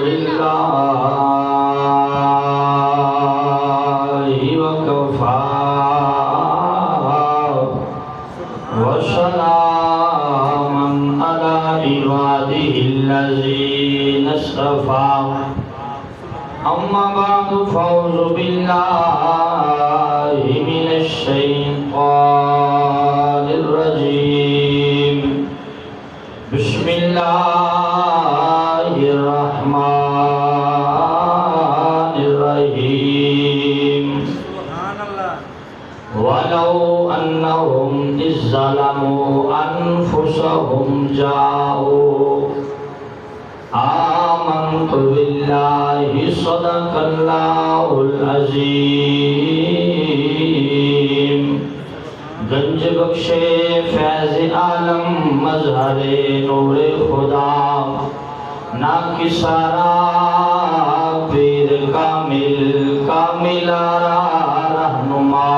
لله وكفى وسلام على عباده الذين اصطفى أما بعد فأعوذ بالله من الشيطان الرجيم بسم الله الرحمن الرحيم ولو أنهم إذ ظلموا أنفسهم جاءوا آمنت بالله صدق الله العظيم گنج بخش فیض عالم مظہر نور خدا ناکسارا پیر کامل کامل آرا رہنما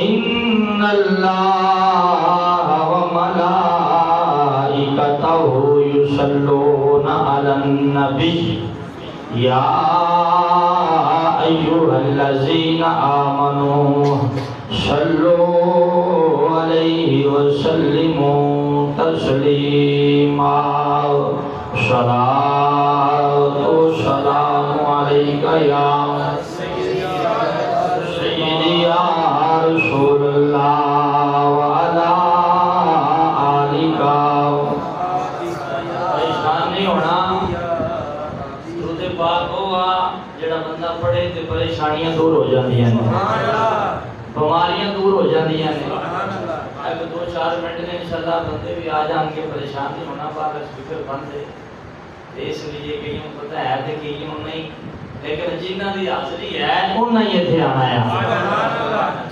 ان اللہ و ملائکتہ یصلون علی النبی یا ایھا الذین آمنوا صلوا علیہ وسلموا تسلیما صلاۃ و سلام علیک یا سیدی یا رسول اللہ وعلی آلک۔ پریشان نہیں ہونا، درود پاک ہوا جڑا بندہ پڑھے تے پریشانیاں دور ہو جاندیاں نے، بیماریاں دور ہو جاندیاں نے۔ اگر 2-4 منٹ نے انشاءاللہ بندے بھی آ جان کے پریشان نہیں ہونا، پاک سپیکر بند ہے اس لیے کہیں پتہ ہے تے کہیں نہیں، لیکن جنہاں دی حاضری ہے انہاں ہی ایتھے آنا ہے،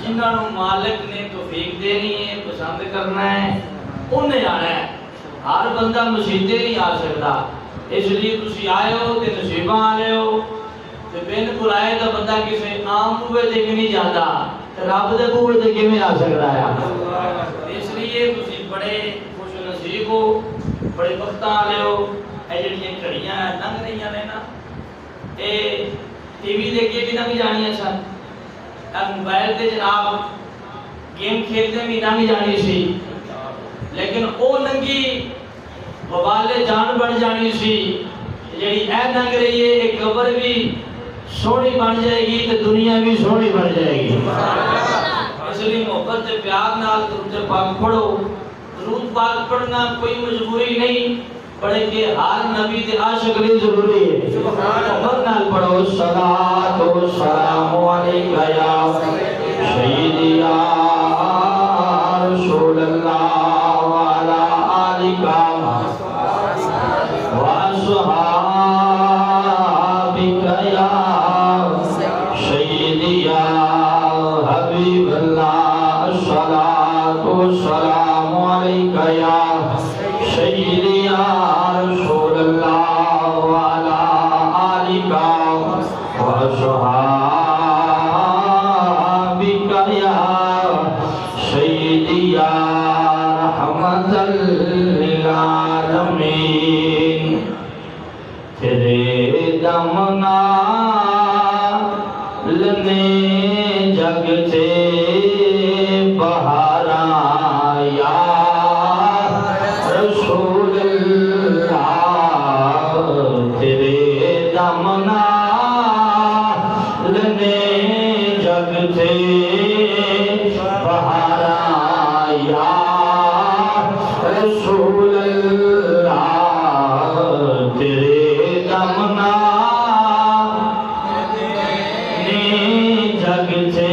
جنہاں نوں مالک نے توفیق دینی ہے پسند کرنا ہے انہیں آنا ہے۔ ہر بندہ مسیتے نہیں آ سکتا، اس لیے تسی آئے ہو تے نصیباں والے ہو تے بن بلائے دا بندہ کسے عام بوئے تے بھی نہیں جاتا، رب دے بوئے تے کیویں آ سکتا ہے؟ اس لیے تسی بڑے خوش نصیب ہو، بڑے وقتاں والے ہو۔ اے جڑیاں گھڑیاں لنگ رہیاں نے نا، اے ٹی وی دے کے بھی لنگ جانیاں سن، اے موبائل تے جناب گیم کھیلتے بھی لنگ جانی سی، لیکن او لنگی وبال جان بن جانی سی جڑی اے لنگ رہی ہے۔ ایک قبر بھی سونی بن جائے گی تے دنیا بھی سونی بن جائے گی۔ اس لیے محبت سے پیار نال درود پاک پڑھو۔ درود پاک پڑھنا کوئی مجبوری نہیں، پڑھے کہ ہر نبی دے عاشق لیے ضروری ہے۔ محبت نال پڑھو، صلاۃ و سلام علیک یا سیدی یا رسول اللہ وعلی آلک وَأَصْحَابِكَ يَا سَيِّدِي يَا حَبِيبَ اللَّهِ الصَّلَاةُ وَالسَّلَامُ عَلَيْكَ يَا سَيِّدِي يَا رَسُولَ اللَّهِ وَعَلَى آلِكَ وَأَصْحَابِكَ يَا سَيِّدِي يَا رَحْمَةً لِلْعَالَمِينَ۔ تیرے دم نال نے جگ تے بہاراں یا رسول اللہ، تیرے دم نال نے جگ تے بہاراں یا رسول اللہ، تیرے دم نال نے جگ تے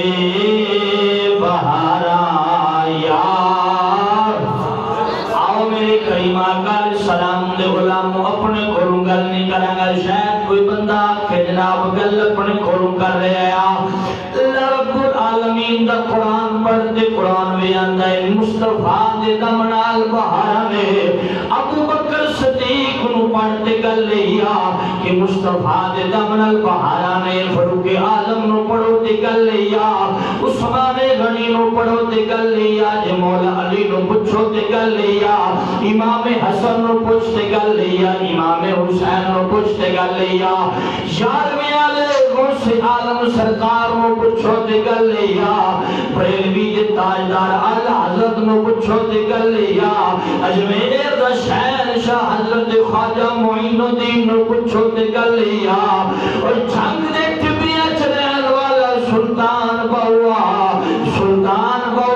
بہاراں یا۔ آؤ میرے کریم آقا علیہ السلام دے غلاموں، اپنے کولوں گل نہیں کراں گا، شاید کوئی بندہ آکھے جناب گل اپنے کولوں کر رہا ہے۔ رب العالمین دا قرآن پڑھ دے، قرآن بھی آندا ہے مصطفیٰ دے دم نال بہاراں نے۔ ابو بکر بکر صدیق نو پڑھتے گل لیا کہ مصطفیٰ دے دمن البہارانے فاروق اعظم نو پڑھو تے گل لیا عثمان غنی نو پڑھو تے گل لیا جے مولا علی نو پوچھو تے گل لیا امام حسن نو پوچھ تے گل لیا امام حسین نو پوچھ تے گل لیا یارویں والے غوث عالم سرکار نو پوچھو تے گل لیا بریلوی دے تاجدار اعلی حضرت نو پوچھو تے گل لیا اجمیر دا شہنشاہ حضرت خواجہ معین الدین نو پوچھو تے گل لیا اور جنگ دے ٹبیاں چ رہن والا سلطان باؤ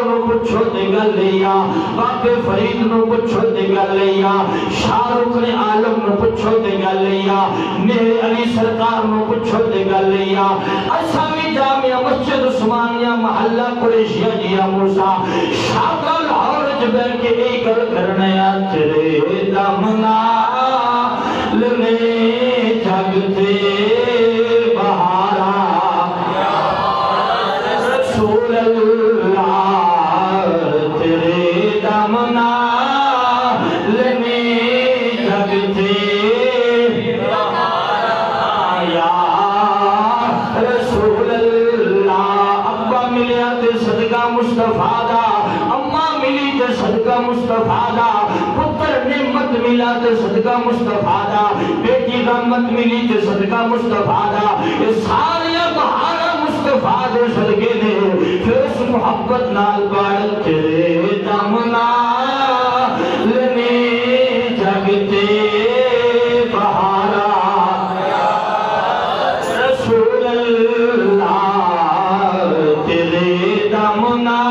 نو پوچھو تے گل لیا باقی فرید نو پوچھو تے گل لیا شاہ رکن عالم نو پوچھو تے گل لیا میرے علی سرکار نو پوچھو تے گل لیا اسامی جامعہ مسجد عثمانیہ محلہ قریشیہ جیا موسیٰ شاہ لاہور جبے کے ایک گل کرنے تیرے دمنا لنے جگتے بہارا رسول اللہ تیرے دمنا لنے جگتے بہارا یا رسول اللہ ابا ملیا تے صدقہ مصطفیٰ دا اماں ملی تے صدقہ مصطفیٰ دا پتر نعمت ملا تے صدقہ مصطفیٰ دا بیٹی رحمت ملی تے صدقہ مصطفیٰ دا یہ سارے بہارا مصطفیٰ دے صدقے دے پھر اس محبت نال باڑ تیرے دمنا لنے جگتے بہارا رسول اللہ تیرے دمنا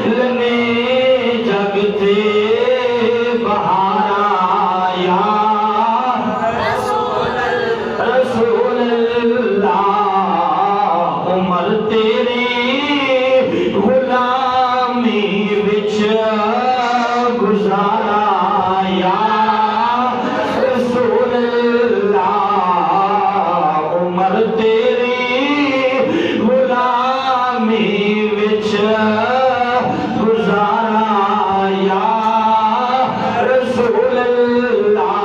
لنے جگتے بہارا یا رسول اللہ عمر تیری غلامی وچ گزارا یا رسول اللہ عمر تیری غلامی وچ گزارا یا رسول اللہ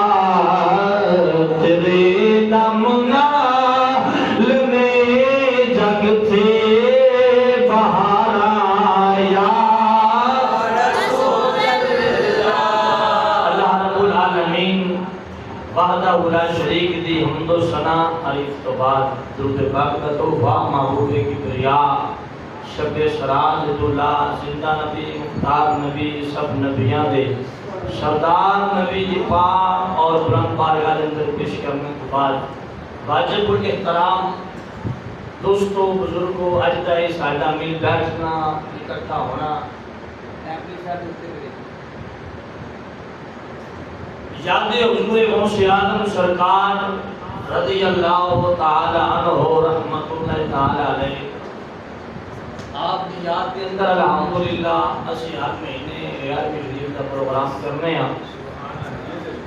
تیرے دمنا لنے جگتے بہارا یا رسول اللہ اللہ رب العالمین وحدہ لا شریک دی حمد و ثنا عریف تو بعد درود پاک کا تحفہ محبوب کبریا شب سراج اللہ زندہ نبی مختار نبی سب نبیاں دے سردار نبی جی پاک اور بلند بارگاہ دے اندر پیش کرنے کے بعد واجب الاحترام دوستوں بزرگوں اجدائی سادہ مل بیٹھنا اکٹھا ہونا یاد حضور غوث اعظم سرکار رضی اللہ تعالی عنہ رحمت اللہ تعالی علیہ آپ کی یاد کے اندر الحمدللہ اسی ہر مہینے ریاض شریف کا پروگرام کرنے ہیں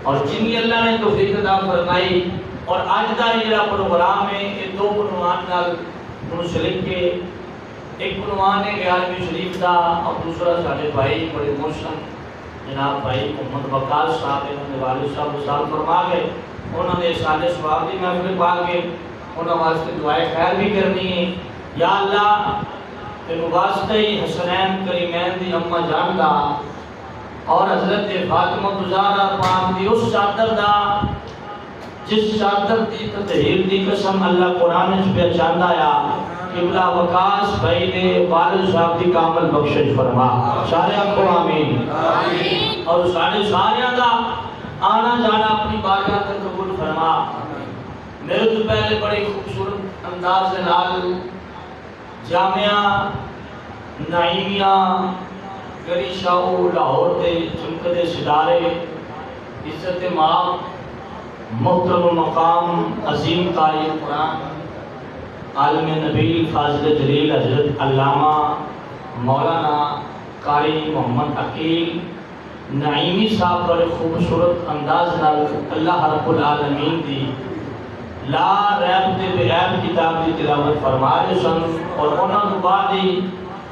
اور جنہی اللہ نے توفیق عطا فرمائی اور آج دا یہ پروگرام ہے یہ دو عنوان نال منسلک کے ایک عنوان ہے ریاض شریف دا اور دوسرا سارے بھائی بڑے موشن جناب بھائی محمد وقاص صاحب انہوں نے والد صاحب وصال فرما گئے انہوں نے سالے سواب دی محفل پا کے انہوں واسطے دعائے خیر بھی کرنی ہے یا اللہ تیرے واسطے حسنین کریمین دی اماں جان دا اور حضرت فاطمہ گزارہ پاک دی اس چادر دا جس چادر دی تطہیر دی قسم اللہ قرآن اس پہ چاندہ یا قبلہ وقاص بھائی نے والد صاحب دی کامل بخشش فرما سارے آپ کو آمین اور سارے دا آنا جانا اپنی بارگاہ تک قبول فرما میرے تو پہلے بڑی خوبصورت انداز نال جامعہ نعیمیہ گری شاہو لاہور دے چمکدے ستارے عزت ماں محترم مقام عظیم قاری قرآن عالم نبی فاضل جلیل حضرت علامہ مولانا قاری محمد عقیل نعیمی صاحب بڑے خوبصورت انداز نال اللہ رب العالمین دی لا ریب دے بے عیب کتاب دی تلاوت فرما رہے سن اور انہاں تو بعد ہی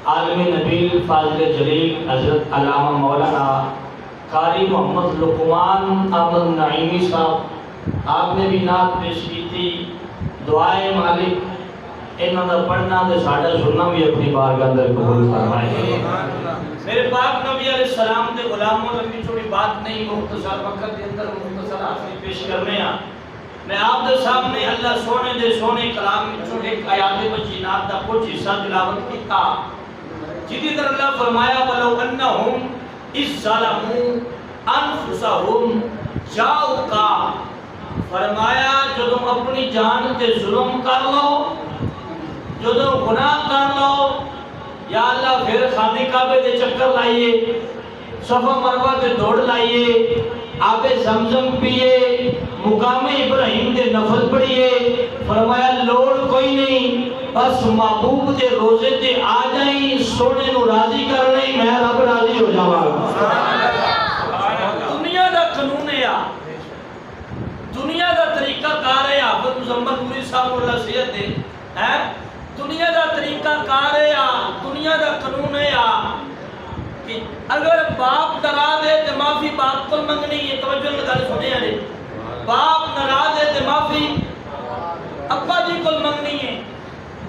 عالم نبی فاضل جلیل حضرت علامہ مولانا قاری محمد لقمان احمد نعیمی صاحب آپ نے بھی نعت پیش کی تھی. دعائے مالک انہوں نے پڑھنا تے ساڈا سننا بھی اپنی بارگاہ اندر قبول فرمائے. میرے پاک نبی علیہ السلام دے غلاموں لمبی چوڑی بات نہیں, مختصر وقت کے اندر مختصر آخری پیش کرنے ہیں. میں آپ دے سامنے اللہ سونے دے سونے کلام وچوں ایک آیات بچینات دا کچھ حصہ تلاوت کیتا جدی در اللہ فرمایا ولو انہم اذ ظلموا انفسہم جاؤکا. فرمایا جدوں اپنی جان تے ظلم کر لو, جدوں گناہ کر لو, یا اللہ پھر خانہ کعبے دے چکر لائیے, صفا مروہ تے دوڑ لائیے, آب زمزم پیئے, مقام ابراہیم دے نفل پڑھیے. فرمایا لوڑ کوئی نہیں, بس محبوب دے روزے تے آ جائیں, سونے نو راضی کرنے میں رب راضی ہو جاواں. دنیا دا قانون ہے, دنیا دا طریقہ کار ہے. حافظ مزمل نوری صاحب اللہ سید دے دنیا دا طریقہ کار ہے, دنیا دا قانون ہے کہ اگر باپ ناراض ہے تو معافی باپ کو منگنی ہے. توجہ لگا سنے ہیں, باپ ناراض ہے تو معافی ابا جی کو منگنی ہے,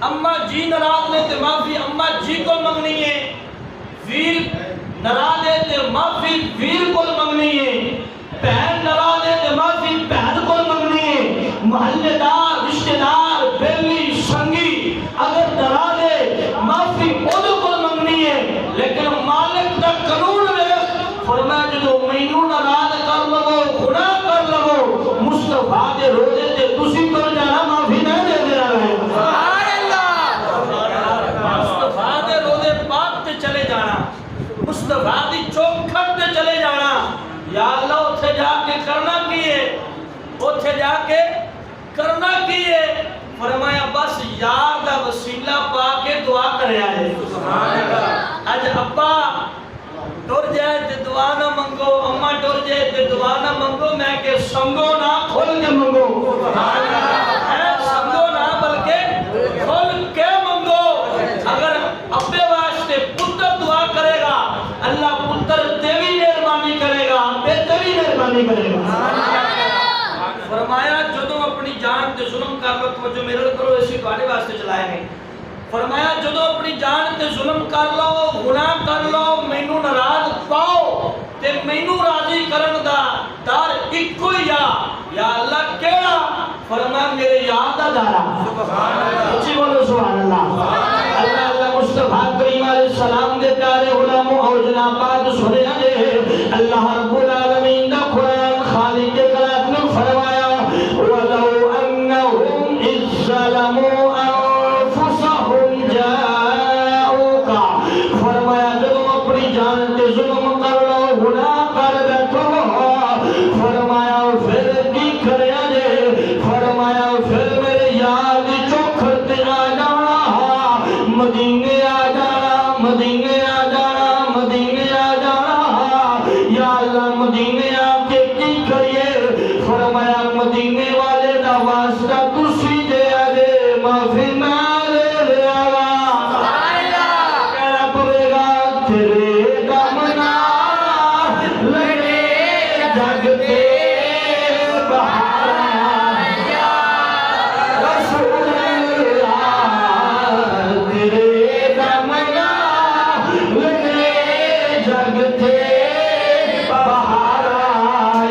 اماں جی ناراض ہے تو معافی اماں جی کو منگنی ہے, ویر ناراض ہے تو معافی ویر کو منگنی ہے, بہن ناراض ہے تو معافی بہن کو منگنی ہے, محلے دار رشتہ دار بیوی سنگی اگر ناراض ہے معافی انہوں کو منگنی ہے. لیکن مالک دا قانون ہے, فرمایا جدو مینوں ناراض کر لو, گناہ کر لو, مصطفیٰ دے روزے تے تسی کر جانا معافی نہ دے دینا ہے. مصطفیٰ دے روزے پاک تے چلے جانا, مصطفیٰ دی چوکھٹ تے چلے جانا. یا اللہ اتھے جا کے کرنا کیے, اتھے جا کے کرنا کیے. فرمایا بس یار دا وسیلہ پا کے دعا کرے آئے. اج ابا ٹر جائے تے دعا نہ منگو, اماں ٹر جائے تے دعا نہ منگو, میں کہ سنگو نہ کھول کے منگو, سنگو نہ بلکہ کھول کے منگو. اگر ابے واسطے پتر دعا کرے گا, اللہ پتر تیری مہربانی کرے گا, بے تیری مہربانی کرے گا. فرمایا جدوں اپنی جان تے ظلم کر لو, توجہ میرے کرو اسی تواڈے واسطے چلائے نے. فرمایا جدوں اپنی جان تے ظلم کر لو, گناہ کر لو, مینوں ناراض پاؤ تے مینوں راضی کرن دا در اکو ہی یا اللہ کیڑا. فرمایا میرے یاد دا دارا. اچھی بولو سبحان اللہ. اللہ اللہ مصطفیٰ کریم علیہ السلام دے پیارے غلاموں اور جنابات سنے دے. اللہ رب العالمین دا قرآن خالق کائنات نے فرمایا وَلَوْ أَنَّهُمْ إِذْ ظَلَمُوا أَنفُسَهُمْ جَاءُوكَ. فرمایا جب اپنی جان تے ظلم کر لو, گناہ کر بیٹھو, فرمایا پھر کی کریا جے. فرمایا پھر میرے یاد چوکھٹ تے آ جانا, مدینے آ جانا, مدینے آ جانا, مدینے آ جانا. یا اللہ مدینے آ کے کی کریے. فرمایا مدینے والے دا واسطہ تسی دے آجے, معافی نہ لے لے آگا. کہنا پڑے گا تیرے دامنا لڑے جگ تے بہارا, رسول اللہ تیرے دامنا لڑے جگ تے بہارا.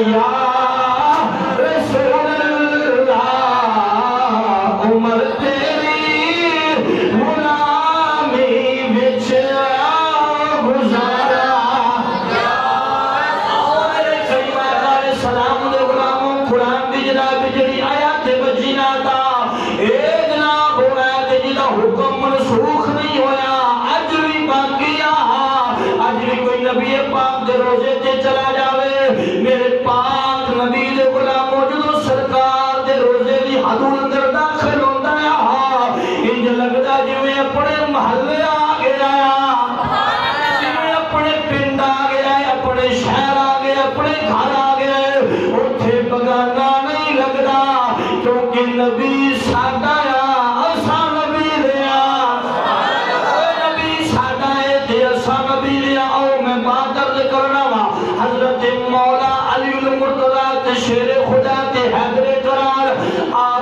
یا عمر تیری غلامی وچ گزارا. میرے کریمہ علیہ السلام دے غلاموں, قرآن دی جناب جڑی آیات بجینا تا اے جناب ہویا تے جدا حکم منسوخ نہیں ہویا, اج بھی باقی اج بھی کوئی نبی پاک دے روزے تے چلا جاوے, میرے پاک نبی دے غلاموں جدوں سرکار دے روزے دی حدود اندر داخل ہوندا ہے, انج لگدا جویں اپنے محلے آ گیا, جویں اپنے پنڈ آ گیا, اپنے شہر آ گیا, اپنے گھر آ گیا. اوتھے بگانا نہیں لگدا کیونکہ نبی ساڈا آ, اساں نبی دے آ. نبی ساڈا ہے تے اساں نبی دے آ. میں بات عرض کرنا وا, حضرت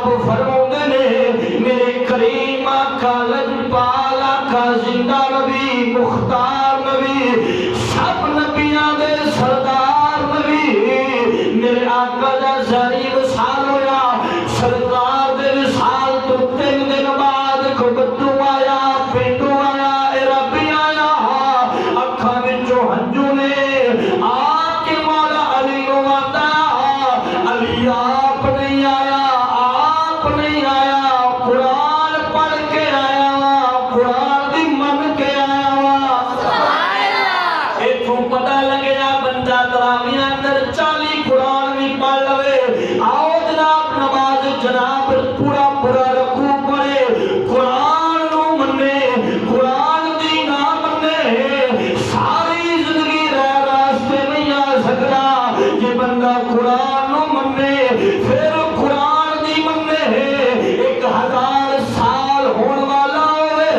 آپ فرماتے نے میرے کریم آقا لجپال آقا زندہ نبی مختار نبی سب نبیاں دے سردار نبی میرے آقا دا ظاہری وصال ہویا سرکار دے وصال تو 3 دن بعد کو بدو آیا پینڈو آیا اے ربی آیا اکھاں وچوں ہنجو نے آ کے مولا علی نو آندا علی آپ نہیں آیا آپ نہیں آیا قرآن پڑھ کے آیا قرآن دی من کے آیا ایتھوں پتہ لگیا بندہ تراویح اندر 40 قرآن بھی پڑھ لوے آؤ جناب نماز جناب پورا پورا رکوع پڑھے قرآن نو منے قرآن دی نہ منے ساری زندگی رہ راستے نہیں آ سکتا یہ بندہ قرآن نو منے پھر قرآن دی منے 1000 سال ہون والا ہوئے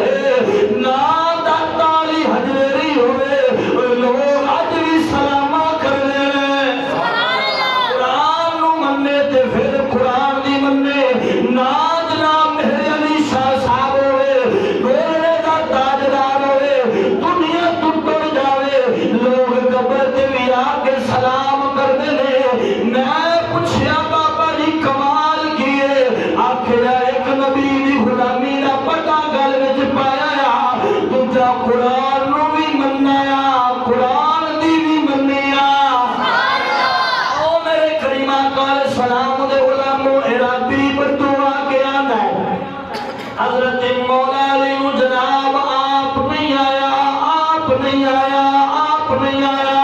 نہ داتالی حجویری ہوئے لوگ آج بھی سلامہ کر لے قرآن نو منے تے پھر قرآن دی منے نہ جناب میرے علی شاہ صاحب ہوئے گولنے دا تاجدار ہوئے دنیا ٹوٹ جاوے لوگ قبر تے بھی آ کے سلام کر دے میں پوچھیا بابا جی کمال کیے آخیا ایک نبی دی غلامی دا پتہ گل وچ پایا دوجا قرآن نو بھی منایا قرآن دی بھی منیا او میرے کریم آقا علیہ السلام دے غلاموں ارادی پر دعا کے آندا ہے حضرت مولا علی نو جناب آپ نہیں آیا آپ نہیں آیا آپ نہیں آیا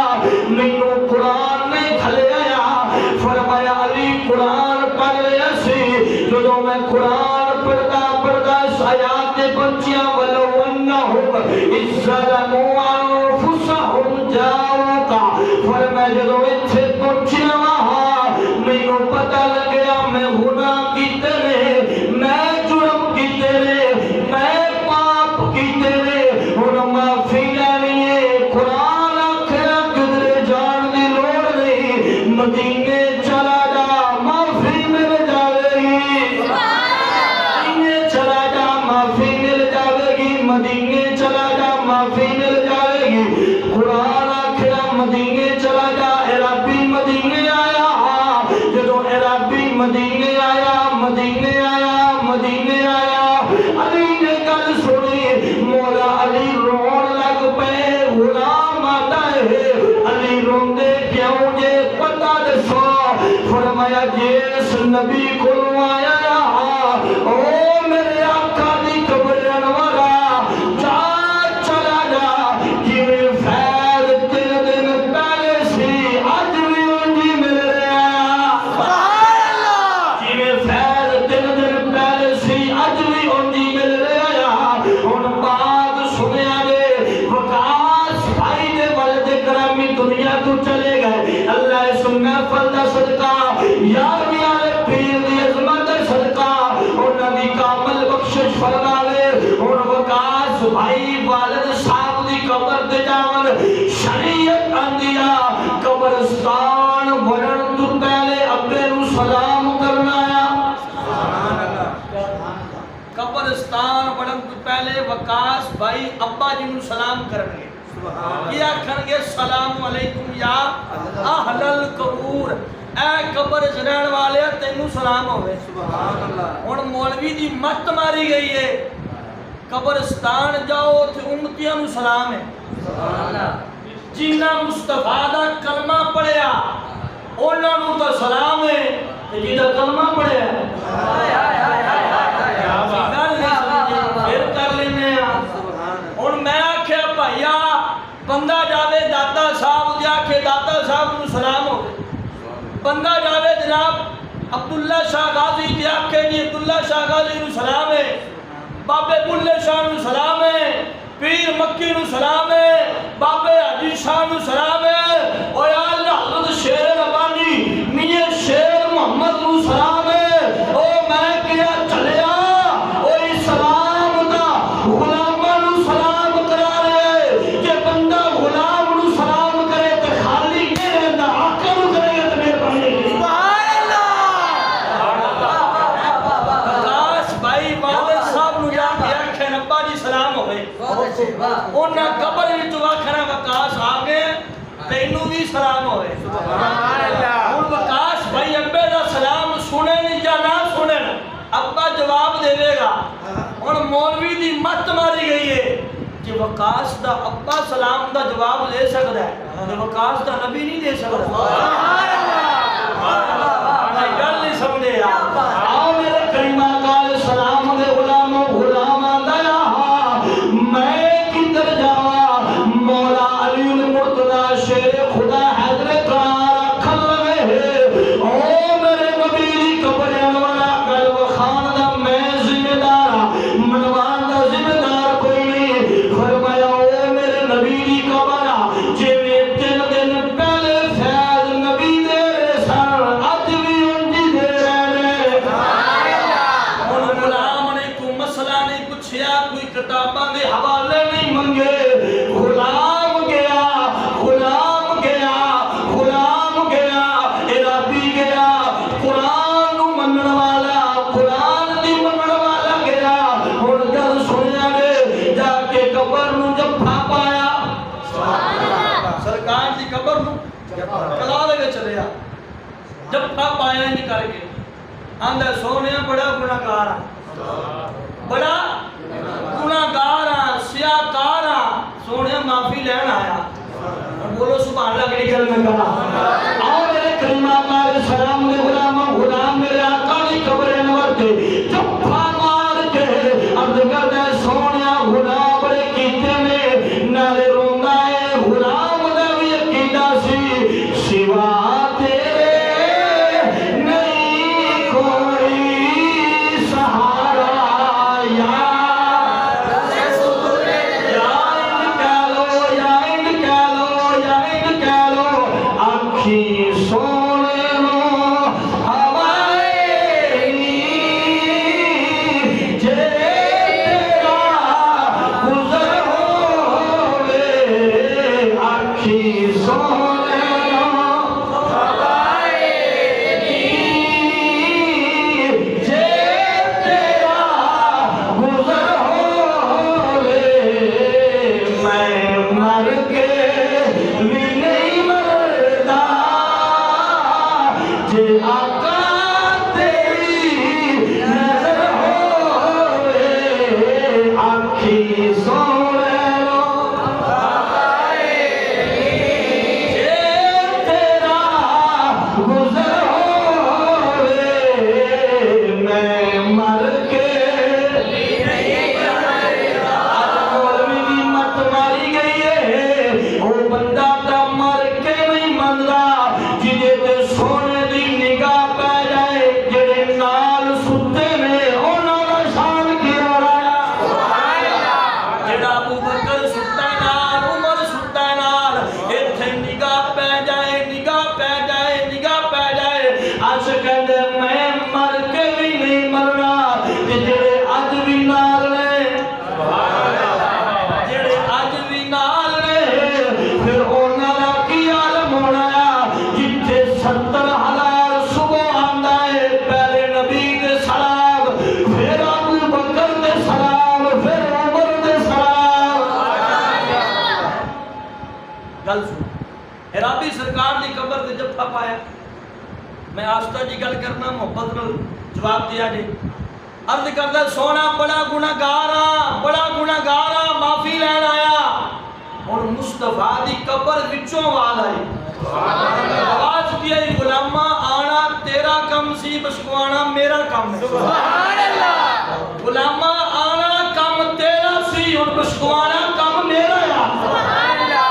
مینوں قرآن نہیں کھلے آیا فرمایا علی قرآن پڑھ لیا سی جو میں قرآن پڑھتا پڑھتا اس آیات کے بچیاں ولو انہم اذ ظلموا انفسہم جاؤکا فرمایا جدو اتھے پہنچیا وہاں مینوں پتہ لگیا میں گناہ کیتے نے میں جرم کیتے نے میں پاپ کیتے نے ہن معافی لینی ہے قرآن آکھیا کدھر جان دی لوڑ نہیں مدینے چلا جا معافی مل جاوے گی مدینے چلا جا معافی مل جاوے گی مدینے چلا جا معافی مل جاوے گی قرآن آکھیا مدینے چلا جا عربی مدینے آیا جدو عربی مدینے آیا مدینے آیا مدینے آیا علی نے گل سنی مولا علی رون لگ پے غلام آتا ہے علی روندے کیوں جے پتہ دسو فرمایا جس نبی کو آیا او میرے آقا دی قبر انوارا جا چلا جا جویں فیض 3 دن پہلے سی اج بھی انجی مل رہا جویں فیض 3 دن پہلے سی اج بھی انجی مل رہا ہن بات سنیا دے وقاص بھائی دے ولد کرامی دنیا تو چلے گئے اللہ سننا فلدا صدقہ یار میالے پیر دی عظمت صدقہ انہاں دی کامل بخشش فرماوے ہن وقاص بھائی والد صاحب دی قبر تے جاون شریعت اندیا قبرستان ورن تو پہلے ابے نو سلام کرنا ہے سبحان اللہ قبرستان ورن تو پہلے وقاص بھائی ابا جی نو سلام کرنگے کیا کھنگے السلام علیکم یا اہل القبور اے قبر جنان والے تینوں سلام ہوئے سبحان اللہ اور مولوی دی مت ماری گئی ہے قبرستان جاؤ تھے امتیاں نو سلام ہے سبحان اللہ جینا مصطفیٰ دا کلمہ پڑھیا اونا نو تا سلام ہے جی دا کلمہ پڑھیا پھر کر لینے اور میں آکھے بھائیا بندہ جاوے داتا صاحب دیا کہ داتا صاحب نو سلام ہو بندہ جاوے جناب عبداللہ شاہ غازی دیا کہ جی عبداللہ شاہ غازی نو سلام ہے بابے بلے شاہ نو سلام ہے پیر مکی نو سلام ہے بابے حجی شاہ نو سلام ہے اور یا اللہ حضرت شیر ربانی میاں شیر محمد نو سلام ہے او میں کیا چلیا او سلام دا غلامہ نو سلام کرا رہے کہ بندہ غلام نو سلام کرے تو خالی نہیں رہتا آقا نو کرے گا تو میرے پانے کی سبحان اللہ انہاں قبر وچ وکھرا وقاص آ گئے تینوں بھی سلام ہوئے سبحان اللہ ہن وقاص بھائی ابے دا سلام سنے نہیں یا نہ سنن ابا جواب دے گا ہن مولوی دی مت ماری گئی ہے کہ وقاص دا ابا سلام دا جواب دے سکدا ہے تے وقاص دا نبی نہیں دے سکدا سبحان اللہ گل نہیں سمجھے آؤ میرے کریمہ کال سلام دے غلاموں غلاماں دا میں کدھر جاواں مولا علی المرتضی شیر خدا حیدر قرار کھل لگے او میرے نبی دی قبر انوارا قلب خان دا میں ذمہ دار منوان دا ذمہ دار کوئی نہیں فرمایا او میرے نبی دی قبر جے میں 3 دن پہلے فیض نبی دے سن اج بھی انجی دے رہے ہن غلام نے کوئی مسئلہ نہیں پوچھیا کوئی کتاباں دے حوالے نہیں منگے غلام گیا غلام گیا غلام گیا عربی گیا قرآن نو منن والا قرآن دی منن والا گیا ہن جد سنیا گے جا کے قبر نو جفا پایا سبحان اللہ سرکار دی قبر نو کلا دے وچ چلیا جفا پایا نہیں کر کے آندا سونیا بڑا گناہگار بڑا گناہگار سیاہکار سونیا معافی لین آیا بولو سبحان اللہ کی گل میں کہا آؤ میرے کریمہ کار سلام دے غلاموں غلام میرے آقا دی قبر انور تے جفا مار کے عرض کردا سونیا غلام بڑے کیتے نے نالے روندا ہے غلام دا وی عقیدہ سی سوا تیرے نہیں کوئی سہارا یا سونے نو ہوائے جے تیرا گزر ہوئے آنکھی سونے نو ہوائے جے تیرا گزر ہوئے میں مر کے بھی نہیں مردا جے آقا تیری نظر ہوئے آنکھی سونے نو ہوائے جے تیرا گزر ہوئے میں مر کے نہیں مردا آج مولوی دی مت ماری گئی ہے او بندہ تا مر کے نہیں مردا جدے تے سونے دی نگاہ پہ جائے جڑے نال ستے نے انہاں دا شان کی رایا جڑا ابو بکر ستا نال عمر ستا نال ایتھے نگاہ پہ جائے نگاہ پہ جائے نگاہ پہ جائے اج کہندے میں مر کے بھی نہیں مرنا تے جڑے اج بھی نال نے جڑے اج بھی نال نے پھر انہاں دا کی عالم ہونا جتھے 70,000 صبح آندا ہے پہلے نبی دے سلام پھر ابو بکر دے سلام پھر عمر دے سلام گل سن عربی سرکار دی قبر تے جفا پایا میں آستہ جی گل کرنا محبت نال جواب دیا جی عرض کردا سونا بڑا گناہگار معافی لین آیا ہن مصطفیٰ دی قبر وچوں آواز آئی آواز کی ہے غلامہ آنا تیرا کم سی بشکوانا میرا کم ہے سبحان اللہ غلامہ آنا کم تیرا سی اور بشکوانا کم میرا ہے سبحان اللہ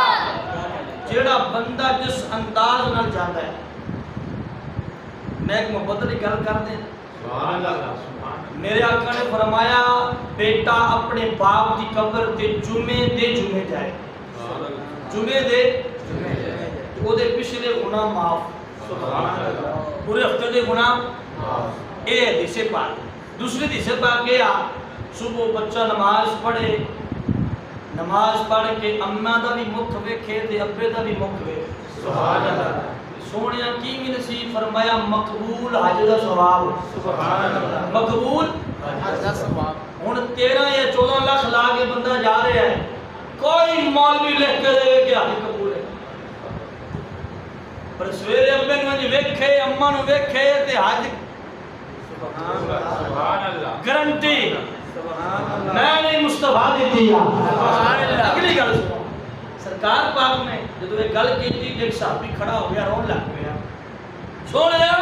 جیڑا بندہ جس انداز نال جاندا ہے میں ایک محبت کی گل کر دیں سبحان اللہ میرے آقا نے فرمایا بیٹا اپنے باپ کی قبر تے جمعے جائے جمعے دے وہ دے پچھلے گناہ معاف پورے ہفتے دے گناہ اے حدیث پاک دوسری حدیث پاک کیا صبح بچہ نماز پڑھے نماز پڑھ کے اماں دا بھی مکھ ویکھے تے ابے دا بھی مکھ ویکھے سبحان اللہ سونیا کی بھی نصیب فرمایا مقبول حج دا ثواب سبحان اللہ مقبول حج دا ثواب ہن 13 یا 14 لاکھ لا کے بندہ جا رہا ہے کوئی مولوی لکھ کے دے کہ حج قبول ہے، پر سویرے ابے نوں ویکھے اماں نوں ویکھے تے حج سبحان اللہ گارنٹی میں نہیں مصطفیٰ دیتی اگلی گل سنو سرکار پاک نے جدو یہ گل کیتی تے ایک صحابی کھڑا ہو گیا رون لگ پیا سونیا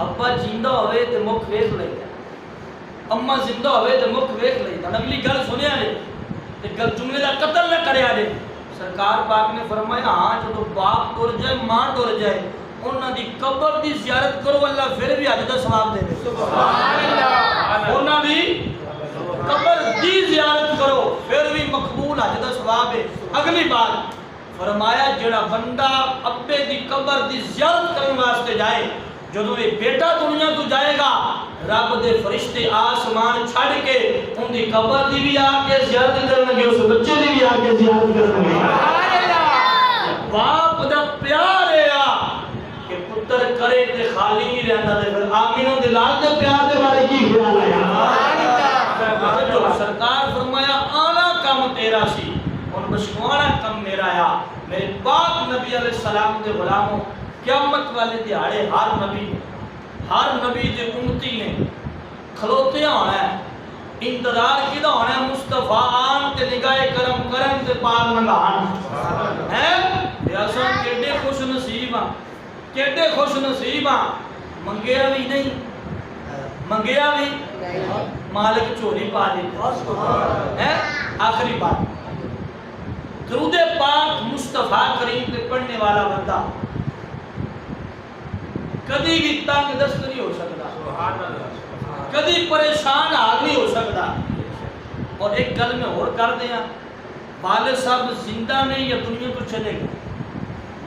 ابا جیندا ہوئے تے مکھ ویکھ لیندا اما زندہ ہوئے تے مکھ ویکھ لیندا اگلی گل سنیا جے تے گل جملے دا قتل نہ کریا جے سرکار پاک نے فرمایا ہاں جدو باپ ٹر جائے ماں ٹر جائے انہاں دی قبر دی زیارت کرو اللہ پھر بھی حج دا ثواب دے دے سبحان اللہ انہاں دی قبر دی زیارت کرو پھر بھی مقبول حج دا ثواب ہے اگلی بات فرمایا جڑا بندہ ابے دی قبر دی زیارت کرنے واسطے جائے جدو یہ بیٹا دنیا تو جائے گا رب دے فرشتے آسمان چھڑ کے ان دی قبر دی بھی آ کے زیارت کرنے گے اس بچے دی بھی آ کے زیارت کرنے گے باپ دا پیار ہے کہ پتر کرے تے خالی نہیں رہندا تے پھر آمینوں دے لال دے پیار دے بارے کی خیال ہے جو سرکار فرمایا اعلیٰ کم تیرا سی اور مشکوانا کم میرا یا میرے پاک نبی علیہ السلام دے غلاموں قیامت والے دیہاڑے ہر نبی دے امتی نے کھلوتے ہونا ہے انتظار کیدا ہونا ہے مصطفیٰ آن تے نگاہ کرم کرن تے پاک نگہان ہے بیاساں کیڑے خوش نصیب ہاں کیڑے خوش نصیب ہاں منگیا بھی نہیں منگیا بھی مالک چوری پا دیتا ہے آخری بات درود پاک مصطفیٰ کریم کے پڑھنے والا بندہ کدی بھی تنگ دست نہیں ہو سکتا کدی پریشان حال نہیں ہو سکتا اور ایک گل میں اور کر دیا والد صاحب زندہ نہیں یا دنیا تو چلے گئے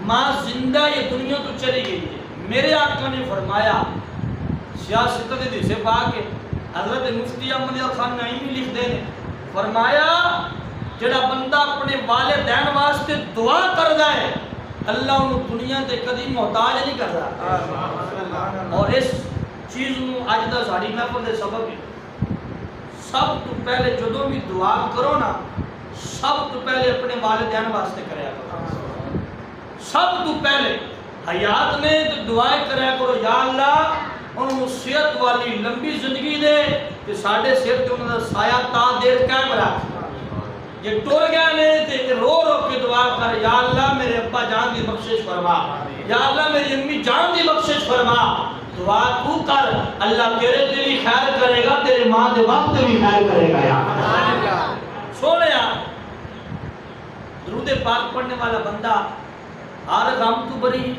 ماں زندہ یا دنیا تو چلی گئی ہے میرے آقا نے فرمایا سیاست دے سے پاک ہے حضرت مفتی احمد خان نعیمی لکھ دے نے فرمایا جڑا بندہ اپنے والدین واسطے دعا کردا ہے اللہ انہوں دنیا تے کدی محتاج نہیں کردا اور اس چیز نو اج دا ساڈی محفل دے سبب ہے سب تو پہلے جدوں بھی دعا کرو نا سب تو پہلے اپنے والدین واسطے کریا کرو سب تو پہلے حیات نے تو دعائیں کریا کرو یا اللہ انہوں صحت والی لمبی زندگی دے کہ ساڑھے سر تے انہوں نے سایہ تا دیر قائم رکھ یہ ٹور گیا نے تے رو رو کے دعا کر یا اللہ میرے ابا جان دی بخشش فرما یا اللہ میری امی جان دی بخشش فرما دعا تو کر اللہ تیرے تے بھی خیر کرے گا تیرے ماں دے باپ تے بھی خیر کرے گا یا سونے درود پاک پڑھنے والا بندہ ہر غم تو بری ہے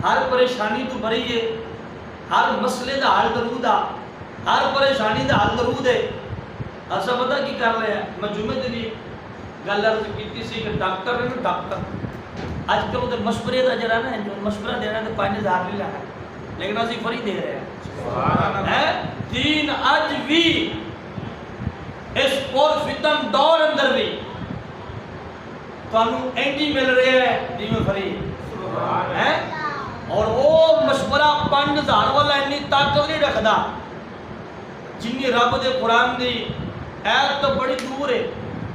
ہر پریشانی تو بری ہے ہر مسئلے دا حل درود آ ہر پریشانی دا حل درود ہے ایسا پتہ کی کر رہے ہیں میں جمعے دے بھی گل عرض کیتی سی کہ ڈاکٹر ہے نا ڈاکٹر آج کل وہ مشورے دا جرا نا جو مشورہ دینا تو 5000 نہیں لینا لیکن اسی فری دے رہے ہیں دین اج بھی اس پر فتن دور اندر بھی تانوں اینجی مل رہے ہیں جی میں فری ہے اور وہ مشورہ 5000 والا اتنی طاقت نہیں رکھدا جنی رب دے قرآن دی ایت تو بڑی دور ہے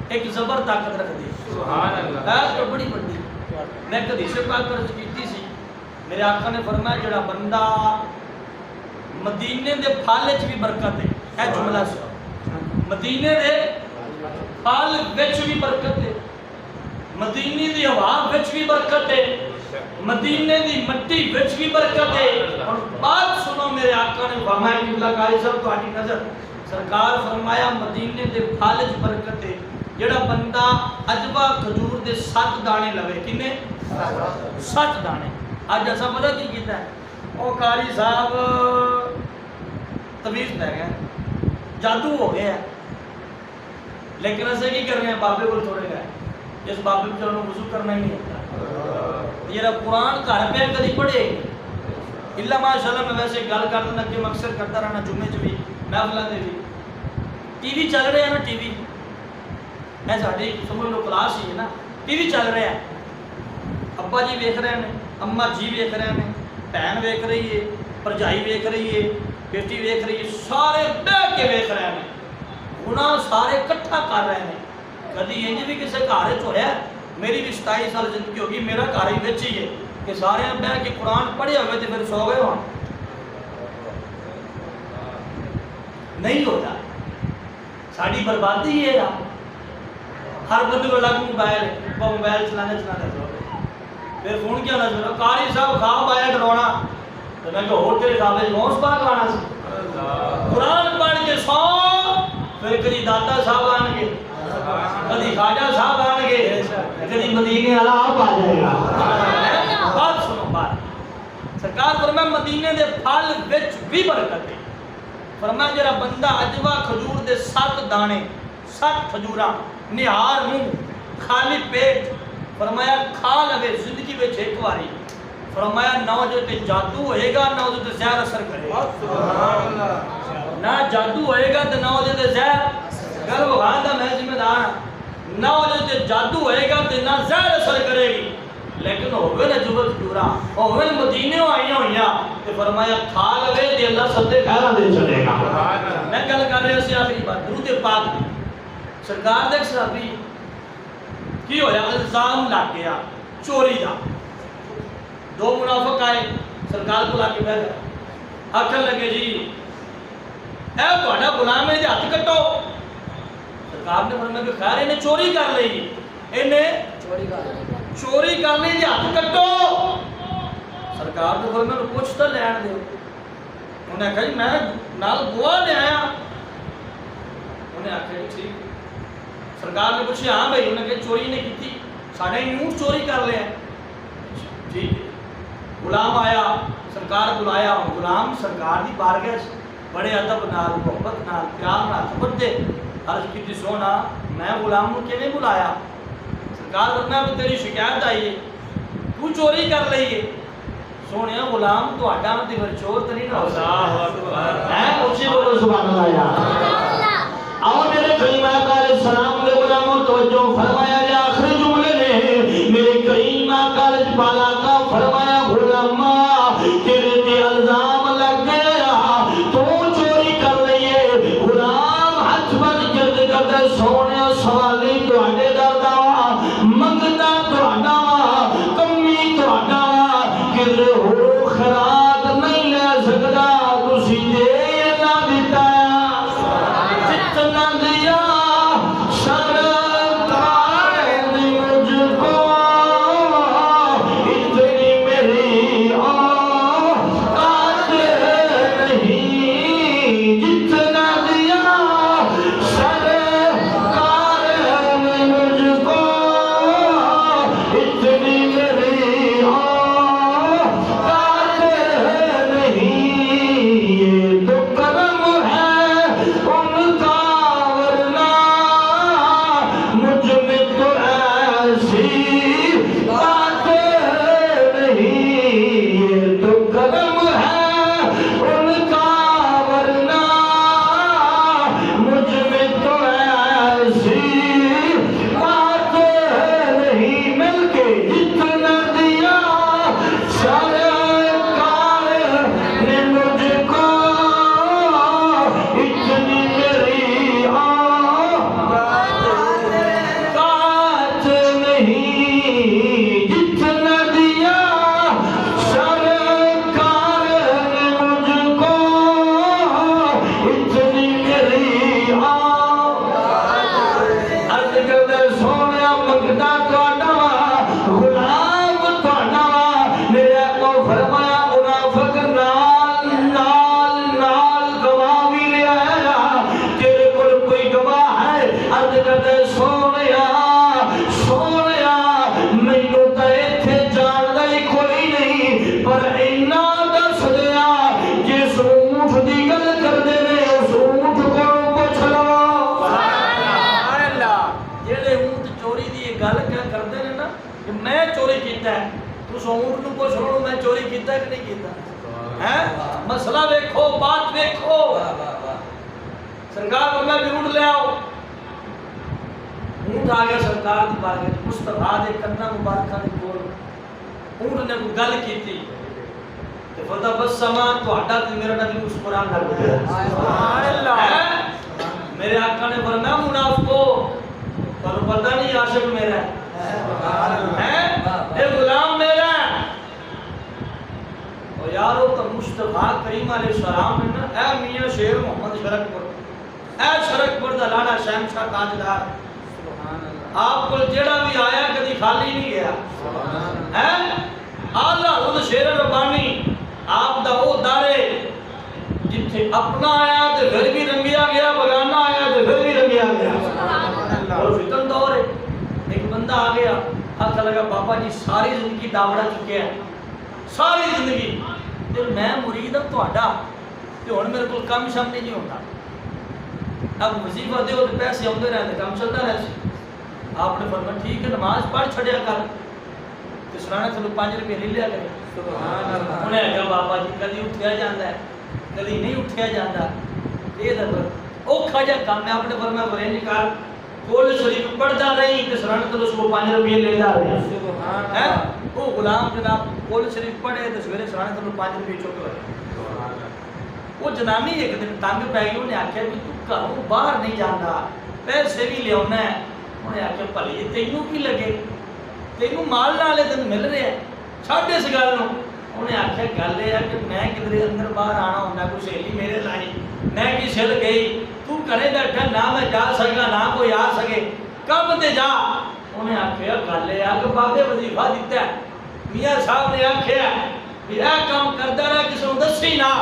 ایک زبر طاقت رکھ دی سبحان اللہ ایت تو بڑی بڑی میں حدیث پاک عرض کیتی سی میرے آقا نے فرمایا جڑا بندہ مدینے دے پھل وچ بھی برکت ہے اے جملہ سن مدینے دے پھل وچ بھی برکت ہے مدینے دی ہوا وچ بھی برکت ہے مدینے دی مٹی وچ بھی برکت ہے اور بات سنو میرے آقا نے فرمایا کہ اللہ قاری صاحب تہاڈی نظر سرکار فرمایا مدینے دے پھل وچ برکت ہے جڑا بندہ عجبہ کھجور دے 7 دانے لوے کنے 7 دانے اج ایسا پتہ کی کیتا ہے او قاری صاحب تویز پہ گئے جادو ہو گیا لیکن ایسے کی کر رہے ہیں بابے کو چھوڑے گئے جس بابے کو چلو وضو کرنا ہی نہیں ہوتا یہ رب قرآن گھر پہ کدی پڑھے اللہ ماشاءاللہ میں ویسے گل کرنا کہ مقصد کرتا رہنا جمعے چ بھی محفلوں دے بھی ٹی وی چل رہے ہیں نا ٹی وی ہے ساڈی سمجھ لو کلاس ہی ہے نا ٹی وی چل رہا ہے ابا جی ویکھ رہے ہیں اما جی ویکھ رہے ہیں بہن ویکھ رہی ہے پرجائی ویکھ رہی ہے بیٹی ویکھ رہی ہے سارے بیٹھ کے ویکھ رہے ہیں گناہ سارے کٹھا کر رہے ہیں. کدی انج بھی کسی گھر چ ہویا؟ میری بھی 27 سال زندگی ہوگی, میرا گھر ہی وچ ہی ہے کہ سارے بہ کے قرآن پڑھیا ہوئے تو پھر سو گئے ہو. نہیں ہوتا. ساری بربادی یہ ہے. ہر بندے کو الگ موبائل ہے, وہ موبائل چلانے سو گئے. پھر فون کیا ہونا, قاری صاحب خواب آیا ڈرونا, تو میں کہ اور تیرے خواب غوث پاک آنا سی. قرآن پڑھ کے سو. پھر کدی داتا صاحب آن گے, کدی خواجہ صاحب آن گے, کدی مدینے والا آپ آ جائے گا. بات سنو بات. سرکار فرمایا مدینے دے پھل وچ بھی برکت ہے. فرمایا جڑا بندہ اجوا کھجور دے 7 دانے 7 کھجوراں نہار منہ خالی پیٹ فرمایا کھا لوے زندگی وچ ایک واری, فرمایا نہ جو تے جادو ہوئے گا نہ جو تے زہر اثر کرے گا. سبحان اللہ. نہ جادو ہوئے گا تے نہ جو تے زہر, گھر وہاں دا میں ذمہ دار, نہ جو تے جادو ہوئے گا تے نہ زہر اثر کرے گی. لیکن ہوگے نا جو کھجوراں ہوگے مدینے آئیاں ہوئیاں تے فرمایا کھا لوے تے اللہ صدقے خیراں دے چلے گا. میں گل کر رہا سی آخری بات درود پاک دی. سرکار دے صحابی کی ہویا, الزام لگ گیا چوری دا. 2 منافق آئے سرکار کو لا کے بیٹھ گئے, آکھن لگے جی اے تہاڈا غلام ہے, ہاتھ کٹو. سرکار نے فرمایا کہ خیر انہیں چوری کر لی, انہیں چوری کر لی, ہاتھ کٹو. سرکار نے فرمایا کچھ تو لین دیو. انہیں آخیا جی میں نال گواہ لے آیا. انہیں آخیا جی ٹھیک. سرکار نے پوچھا ہاں بھائی, انہیں کہا چوری نہیں کی, ساڑھے اونٹ چوری کر لیا. ٹھیک ہے. غلام آیا, سرکار بلایا. غلام سرکار دی بارگاہ بڑے ادب نال محبت نال پیار نال خبر دے عرض کی سونا میں غلام کو کیویں بلایا. سرکار فرمایا کہ تیری شکایت آئی ہے, تو چوری کر لئی ہے. سونے غلام تہاڈا تے پھر چور تے نہیں نہ ہو سکدا ہے. اونچی بولو سبحان اللہ. یا اور میرے کریم آقا علیہ السلام نے غلاموں توجہ فرمایا. یا آخری جملے نے میرے کریم آقا علیہ بالا کا فرمایا غلاما تیرے تے الزام لگ گیا, تو چوری کر لئیے. غلام ہاتھ بن گرد کرتے سونے سوالی تہاڈے دردا منگتا تہاڈا کمی تہاڈا کدھر ہو خیرات نہیں لے سکدا, تسی دے نہ دتا جتنا دیا سرکار نے مجھ کو, اتنی میری اوقات نہیں. جتنا دیا سرکار نے مجھ کو, اتنی میری اوقات نہیں. یہ تو کرم ہے ان کا, ورنہ مجھ میں تو ایسی بات نہیں. یہ تو کرم ہے ان کا, ورنہ مجھ میں تو ایسی بات نہیں. مل کے جتنا دیا سرکار نے مجھ کو, اتنی میری اوقات نہیں. جتنا دیا سرکار نے مجھ کو, اتنی میری عرض کردے سونے منگتا تہاڈا غلام تہاڈا. میرے کو فرمایا منافق نال نال نال گواہ بھی لے آیا, تیرے کول کوئی گواہ ہے؟ عرض کردے سونیا سونیا مینوں تے ایتھے جاندا ہی کوئی نہیں, پر اینا دس دیا جس اونٹ دی گل کردے نے اس اونٹ کو پوچھ لو. سبحان اللہ. جڑے اونٹ چوری دی گل کردے نے نا کہ میں چوری کیتا ہے, تس اونٹ نو پوچھ لو میں چوری کیتا ہے کہ نہیں کیتا ہے. مسئلہ ویکھو, بات ویکھو. سرکار فرمایا بھی اونٹ لے آؤ. اونٹ آ گیا سرکار دی بارگاہ, مصطفیٰ دے کناں مبارکاں دے کول. اونٹ نے کوئی گل کیتی تے فتح بس سما تہاڈا تے میرا نبی مسکران لگ گیا. سبحان اللہ. میرے آقا نے فرمایا منافقو پر پتہ نہیں عاشق میرا ہے اے غلام میرا ہے اور یارو تو مصطفیٰ کریم علیہ السلام نے نا اے میاں شیر محمد شرک پر دا لاڑا شہنشاہ تاجدار آپ کو جڑا بھی آیا کدی خالی نہیں گیا ہے آلہ خود شیر ربانی آپ دا او دارے جتھے اپنا آیا تے پھر بھی رنگیا گیا بگانا آیا تے پھر بھی رنگیا گیا اور فتن دور ہے ایک بندہ آ گیا آتا لگا بابا جی ساری زندگی داوڑا چکے ہیں ساری زندگی تے میں مرید اب تو اڈا تے ہن میرے کو کم شم نہیں ہوتا اب وظیفہ دے تے پیسے آندے رہتے کام چلتا رہے آپ نے فرمایا ٹھیک ہے نماز پڑھ چھڑیا کر تے سرانے تھلو 5 روپے لے لیا کرے سبحان اللہ انہیں کہا بابا جی کدی اٹھیا جاندا ہے کدی نہیں اٹھیا جاندا یہ در اوکھا جا کام ہے آپ نے فرمایا ورنج کر کول شریف پڑھدا رہی تے سرانے تھلو 5 روپے لیندا رہے سبحان اللہ وہ غلام جناب کول شریف پڑھے تے سویرے سرانے تھلو 5 روپے چک لے وہ جنانی ایک دن تنگ پہ گئی انہیں آکھیا کہ تو گھروں باہر نہیں جاندا پیسے بھی لے آنا ہے انہیں آکھیا بھلی تینوں کی لگے تینوں مال نالے دن مل رہے ہیں چھاڑ اس گل نو انہیں آکھیا گل یہ ہے کہ میں کدھر اندر باہر آنا ہونا کوئی سہیلی میرے لائی میں کی سل گئی تو کرے بیٹھا نہ میں جا سکا نہ کوئی آ سکے کب تے جا انہیں آکھیا گل یہ ہے کہ بابے وظیفہ دیتا ہے میاں صاحب نے آکھیا کہ یہ کام کردا رہا کسی کو دسی نہ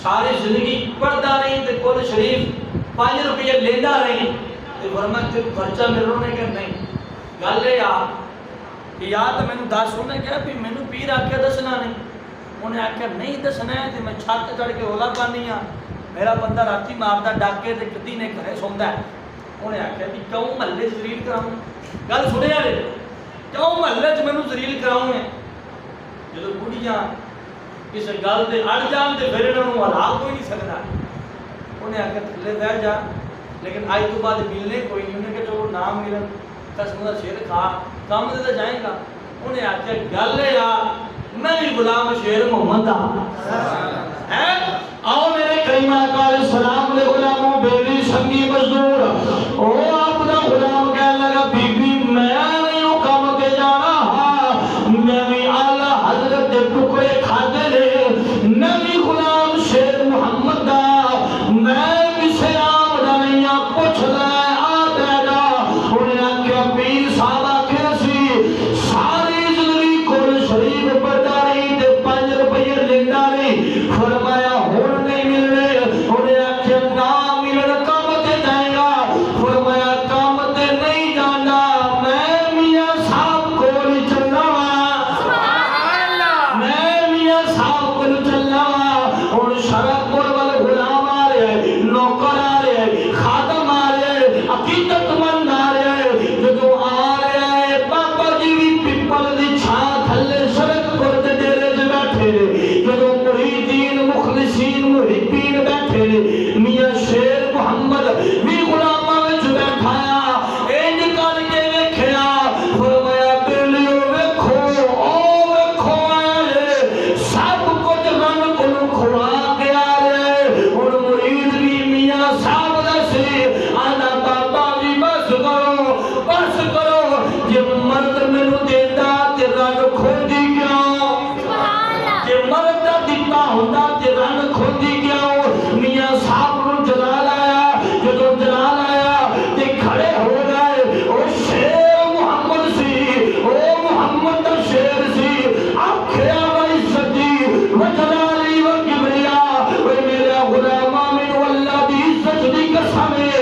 ساری زندگی پڑھدا رہی تے کول شریف 5 روپے لیندا رہی تے فرمایا تے خرچہ میرے نے کہ نہیں گل یہ آ کہ یا تو میں نے دس انہیں کہا بھی میں نے پیر آکھیا دسنا نہیں انہیں آکھیا نہیں دسنا ہے تے میں چھت چڑھ کے اولا پانی ہاں میرا بندہ راتی ماردا ڈاکے تے کدی نے گھرے سوندا ہے انہیں آکھیا بھی کیوں محلے ذلیل کراؤں گل سنیا جے کیوں محلے چ مینوں ذلیل کراؤں ہے جدوں بڑھیاں کسی گل تے اڑ جان تے پھر انہاں نوں ہلا کوئی نہیں سکدا انہیں آکھیا تھلے بیٹھ جا لیکن آج تو بعد ملنے کوئی نہیں انہیں کہ جو نام ملن قسم دا شیر کھا کام دے جائیں گا انہیں آکھیا گل ہے یار میں بھی غلام شیر محمد ہے آؤ میرے کریم آقا علیہ السلام دے غلاموں بیوی سنگی مزدور او آپ دا غلام کہنے لگا بی بی میں نہیں ہوں کام کے جانا ہاں میں بھی اعلی حضرت دے ٹکڑے کھاتے لے میں بھی غلام شیر محمد دا میں بھی سلام دا نہیں پوچھ لے آ دے گا انہیں آکھیا پیر صاحب آکھیا سی ساری زندگی کول شریف پڑھدا رہی تے 5 روپے لیندا رہی فرمایا ہن نہیں ملنے انہیں آکھیا نہ ملن کم تے جائے گا فرمایا کم تے نہیں جانا میں میاں صاحب کول چلنا وا سبحان اللہ میں میاں صاحب کول چلنا وا ہن شرک پور والے غلام آ رہے نوکر آ رہے خادم آ رہے عقیدت مند آ رہے جدوں آ رہے بابا جی بھی پیپل دی چھاں تھلے شرک پور دے ڈیرے تے بیٹھے جدوں مریدین مخلصین محبین بیٹھے میاں شیر محمد بھی غلاماں وچ بیٹھایا انج کر کے ویکھیا فرمایا بیلیو ویکھو او ویکھو آئے سب کچھ رن کولوں کھوا کے آ رہے ہن مرید بھی میاں صاحب دا سی آندا بابا جی بس کرو جے مرد مینوں دیندا تے رن کھوندی کیوں جے مرد دا دتا ہوندا تے رن کھوندی کیوں میاں صاحب نوں جلال آیا جدوں جلال آیا تے کھڑے ہو گئے او شیر محمد سی او محمد دا شیر سی آکھیا بھائی سچی وجلالی و کبریا اے میرا غلامہ مینوں اللہ دی عزت دی قسم ہے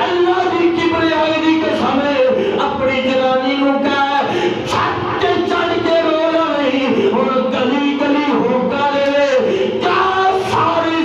اللہ دی کبریائی دی قسم ہے اپنی جنانی نوں کہے چھت تے چڑھ کے رو رہی ہن گلی گلی ہو کر کیا ساری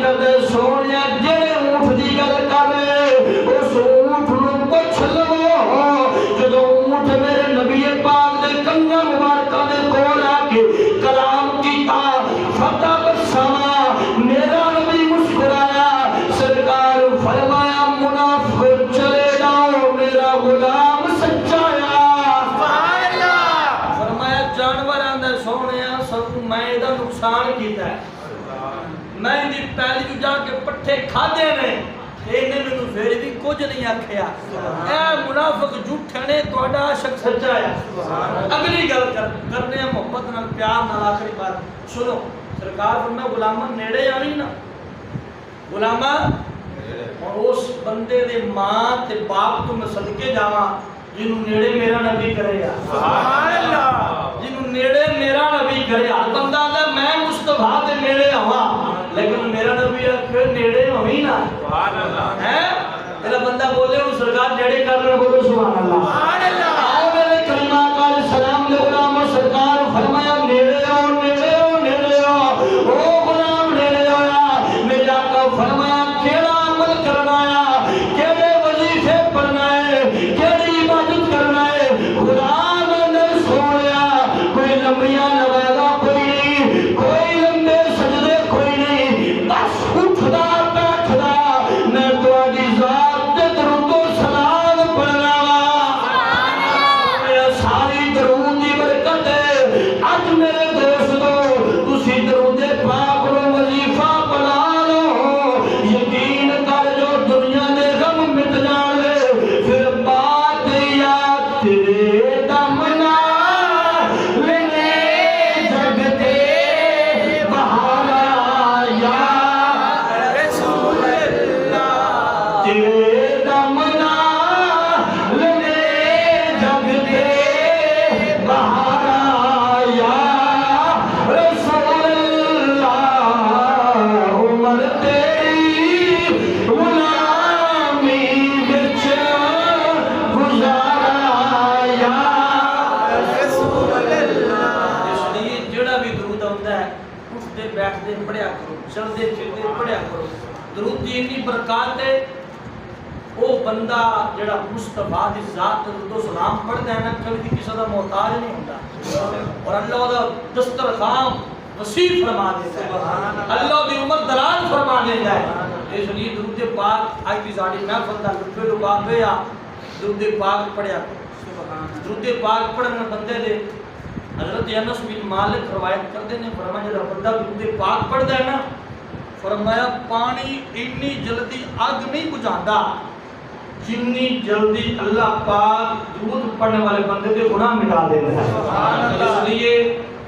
کرتے سونے جڑے اونٹ دی گل کرے اس اونٹ نو پوچھ لو جدو اونٹ میرے نبی پاک دے کناں مبارکاں دے کول آ کے کلام کیتا فتح بسما میرا نبی مسکرایا سرکار فرمایا منافق چلے جاؤ میرا غلام سچایا فرمایا جانوراں دے سونیا سب میں دا نقصان کیتا ہے میں دی پہلی جو جا کے پٹھے کھادے نے اینے مینوں پھر بھی کچھ نہیں آکھیا اے منافق جھوٹے نے تہاڈا عاشق سچا ہے اگلی گل کرنے محبت نال پیار نال آخری بات سنو سرکار فرمایا غلاماں نیڑے آویں نا غلاماں اور اس بندے دے ماں تے باپ تو میں صدقے جاواں جنوں نیڑے میرا نبی کرے سبحان اللہ جنوں نیڑے میرا نبی کرے ہر بندہ آندا میں مصطفیٰ دے نیڑے آواں لیکن میرا نبی آکھے نیڑے ہوئی نا سبحان اللہ ہے میرا بندہ بولے وہ سرکار نیڑے کر رہے بولو سبحان اللہ سبحان اللہ آؤ میرے کلمہ کا سلام دے غلام سرکار فرمایا نیڑے آؤ نیڑے آؤ نیڑے آؤ او غلام نیڑے آیا میرے آقا فرمایا کیڑا عمل کرنا ہے کیڑے وظیفے پڑھنا ہے کیڑی عبادت کرنا ہے غلام نے سویا کوئی لمبیاں نوازا کوئی نہیں کوئی لمبے سجدے کوئی نہیں بس اٹھدا بیٹھدا میں تہاڈی ذات تے درود و سلام پڑھنا وا ساری درود دی برکت ہے اج میرے دوستو تسی درود پاک نو وظیفہ بنا لو یقین کر جو دنیا دے غم مٹ جان گے پھر بات یاد تیرے دم نال لینے جگ تے بہار آیا رسول اللہ تیرے دم نال لینے جگ تے بہار آیا رسول اللہ عمر تیری غلامی وچ گزارا یا رسول اللہ اس لیے جڑا بھی درود آتا ہے اٹھتے بیٹھتے پڑھیا کرو چلتے پھرتے پڑھیا کرو درود دی اتنی برکات ہے وہ بندہ جڑا مصطفیٰ دی ذات درود و سلام پڑھتا ہے نا کبھی کسی دا محتاج نہیں ہوتا اور اللہ دا دسترخوان وسیع فرما دیتا ہے اللہ دی عمر دراز فرما دیتا ہے اس لیے درود پاک آج کی ساڑی محفل دا لطفے لباب گیا درود پاک پڑھیا درود پاک پڑھنے بندے دے حضرت انس بن مالک روایت کرتے ہیں فرمایا جب بندہ درود پاک پڑھتا ہے نا فرمایا پانی اتنی جلدی آگ نہیں بجھاتا جتنی جلدی اللہ پاک درود پڑھنے والے بندے کے گناہ مٹا دیتا ہے اس لیے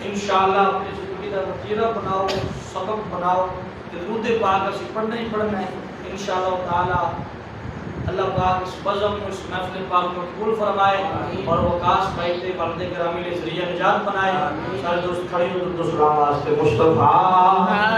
انشاءاللہ اپنی زندگی کا وسیلہ بناؤ سبب بناؤ کہ درود پاک اسی پڑھنا ہی پڑھنا ہے انشاءاللہ تعالی اللہ پاک اس بزم اس محفل پاک کو قبول فرمائے اور وقاص بھائی تے بندے گرامی نے ذریعہ نجات بنائے سارے دوست کھڑے ہو درود و سلام واسطے مصطفیٰ